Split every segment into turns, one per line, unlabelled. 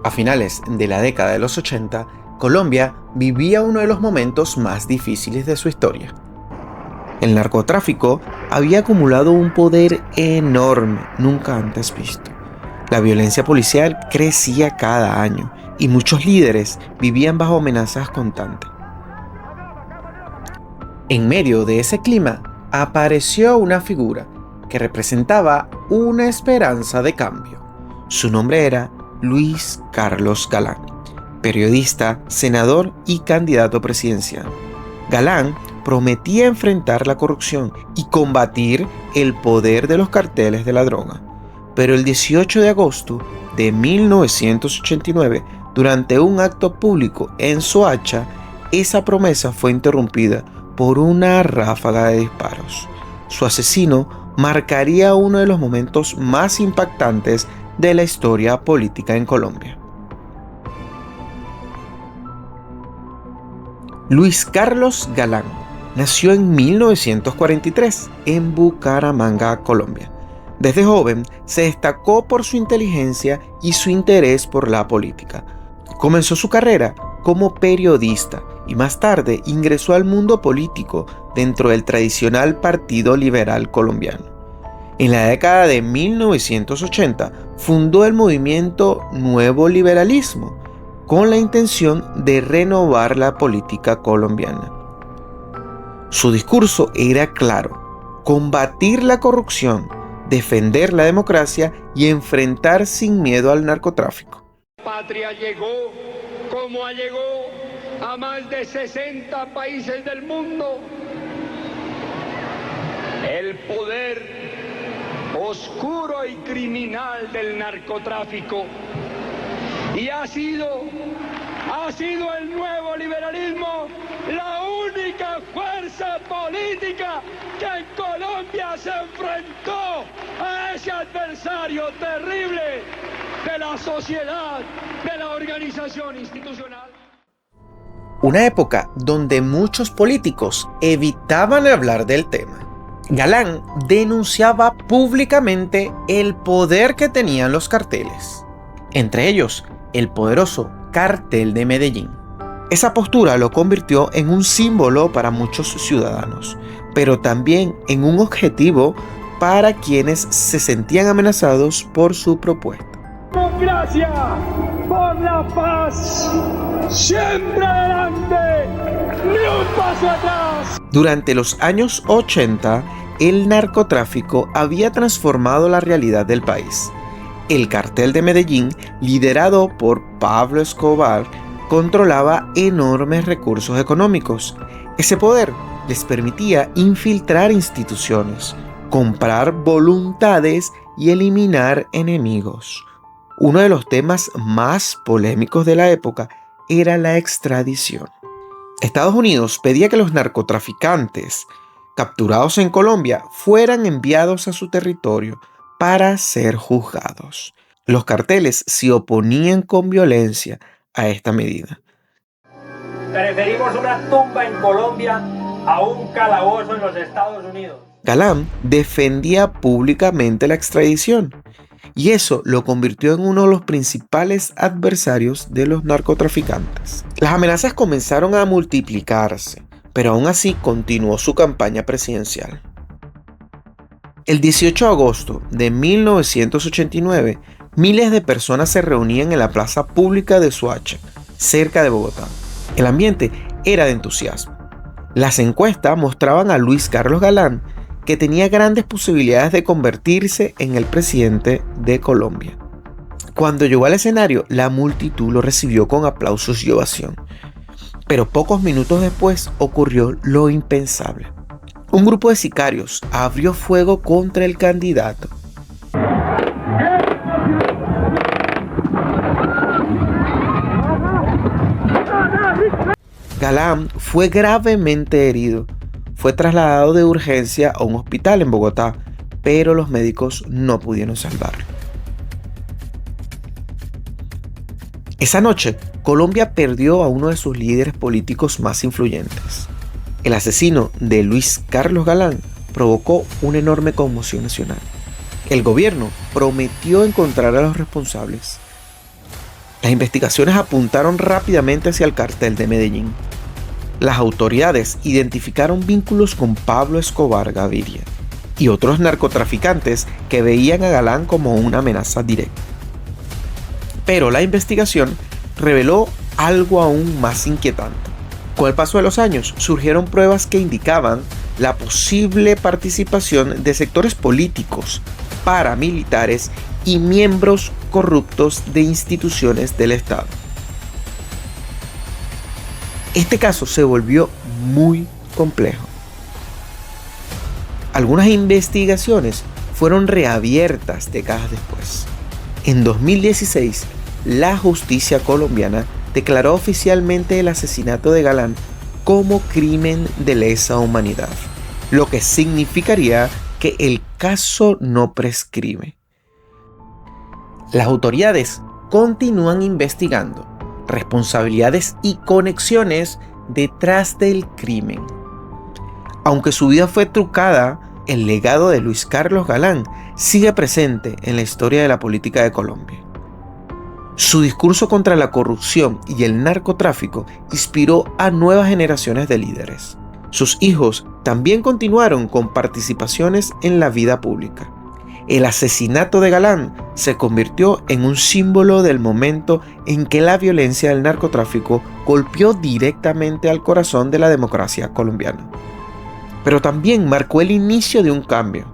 A finales de la década de los 80, Colombia vivía uno de los momentos más difíciles de su historia. El narcotráfico había acumulado un poder enorme, nunca antes visto. La violencia policial crecía cada año y muchos líderes vivían bajo amenazas constantes. En medio de ese clima, apareció una figura que representaba una esperanza de cambio. Su nombre era Luis Carlos Galán, periodista, senador y candidato presidencial. Galán prometía enfrentar la corrupción y combatir el poder de los carteles de la droga. Pero el 18 de agosto de 1989, durante un acto público en Soacha, esa promesa fue interrumpida por una ráfaga de disparos. Su asesino marcaría uno de los momentos más impactantes de la historia política en Colombia. Luis Carlos Galán nació en 1943 en Bucaramanga, Colombia. Desde joven se destacó por su inteligencia y su interés por la política. Comenzó su carrera como periodista y más tarde ingresó al mundo político dentro del tradicional Partido Liberal Colombiano. En la década de 1980 fundó el movimiento Nuevo Liberalismo con la intención de renovar la política colombiana. Su discurso era claro: combatir la corrupción, defender la democracia y enfrentar sin miedo al narcotráfico.
La patria llegó como llegó a más de 60 países del mundo. El poder oscuro y criminal del narcotráfico. Y ha sido el nuevo liberalismo la única fuerza política que en Colombia se enfrentó a ese adversario terrible de la sociedad, de la organización institucional.
Una época donde muchos políticos evitaban hablar del tema. Galán denunciaba públicamente el poder que tenían los carteles, entre ellos el poderoso Cartel de Medellín. Esa postura lo convirtió en un símbolo para muchos ciudadanos, pero también en un objetivo para quienes se sentían amenazados por su propuesta.
Democracia por la paz, siempre adelante, ni un paso atrás.
Durante los años 80, el narcotráfico había transformado la realidad del país. El Cartel de Medellín, liderado por Pablo Escobar, controlaba enormes recursos económicos. Ese poder les permitía infiltrar instituciones, comprar voluntades y eliminar enemigos. Uno de los temas más polémicos de la época era la extradición. Estados Unidos pedía que los narcotraficantes capturados en Colombia fueran enviados a su territorio para ser juzgados. Los carteles se oponían con violencia a esta medida.
Preferimos una tumba en Colombia a un calabozo en los Estados Unidos.
Galán defendía públicamente la extradición y eso lo convirtió en uno de los principales adversarios de los narcotraficantes. Las amenazas comenzaron a multiplicarse, pero aún así continuó su campaña presidencial. El 18 de agosto de 1989, miles de personas se reunían en la plaza pública de Soacha, cerca de Bogotá. El ambiente era de entusiasmo. Las encuestas mostraban a Luis Carlos Galán, que tenía grandes posibilidades de convertirse en el presidente de Colombia. Cuando llegó al escenario, la multitud lo recibió con aplausos y ovación. Pero pocos minutos después ocurrió lo impensable. Un grupo de sicarios abrió fuego contra el candidato. Galán fue gravemente herido. Fue trasladado de urgencia a un hospital en Bogotá, pero los médicos no pudieron salvarlo. Esa noche, Colombia perdió a uno de sus líderes políticos más influyentes. El asesino de Luis Carlos Galán provocó una enorme conmoción nacional. El gobierno prometió encontrar a los responsables. Las investigaciones apuntaron rápidamente hacia el cartel de Medellín. Las autoridades identificaron vínculos con Pablo Escobar Gaviria y otros narcotraficantes que veían a Galán como una amenaza directa. Pero la investigación reveló algo aún más inquietante. Con el paso de los años surgieron pruebas que indicaban la posible participación de sectores políticos, paramilitares y miembros corruptos de instituciones del Estado. Este caso se volvió muy complejo. Algunas investigaciones fueron reabiertas décadas después. En 2016, la justicia colombiana declaró oficialmente el asesinato de Galán como crimen de lesa humanidad, lo que significaría que el caso no prescribe. Las autoridades continúan investigando responsabilidades y conexiones detrás del crimen. Aunque su vida fue trucada, el legado de Luis Carlos Galán sigue presente en la historia de la política de Colombia. Su discurso contra la corrupción y el narcotráfico inspiró a nuevas generaciones de líderes. Sus hijos también continuaron con participaciones en la vida pública. El asesinato de Galán se convirtió en un símbolo del momento en que la violencia del narcotráfico golpeó directamente al corazón de la democracia colombiana. Pero también marcó el inicio de un cambio,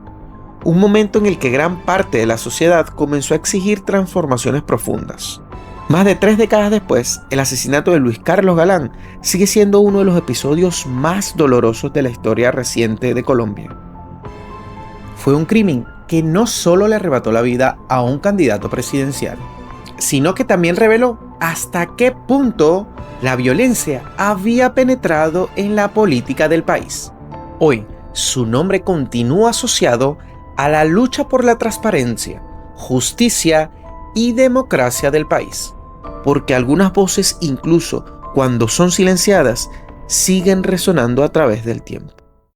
un momento en el que gran parte de la sociedad comenzó a exigir transformaciones profundas. Más de 3 décadas después, el asesinato de Luis Carlos Galán sigue siendo uno de los episodios más dolorosos de la historia reciente de Colombia. Fue un crimen que no solo le arrebató la vida a un candidato presidencial, sino que también reveló hasta qué punto la violencia había penetrado en la política del país. Hoy, su nombre continúa asociado a la lucha por la transparencia, justicia y democracia del país, porque algunas voces, incluso cuando son silenciadas, siguen resonando a través del tiempo.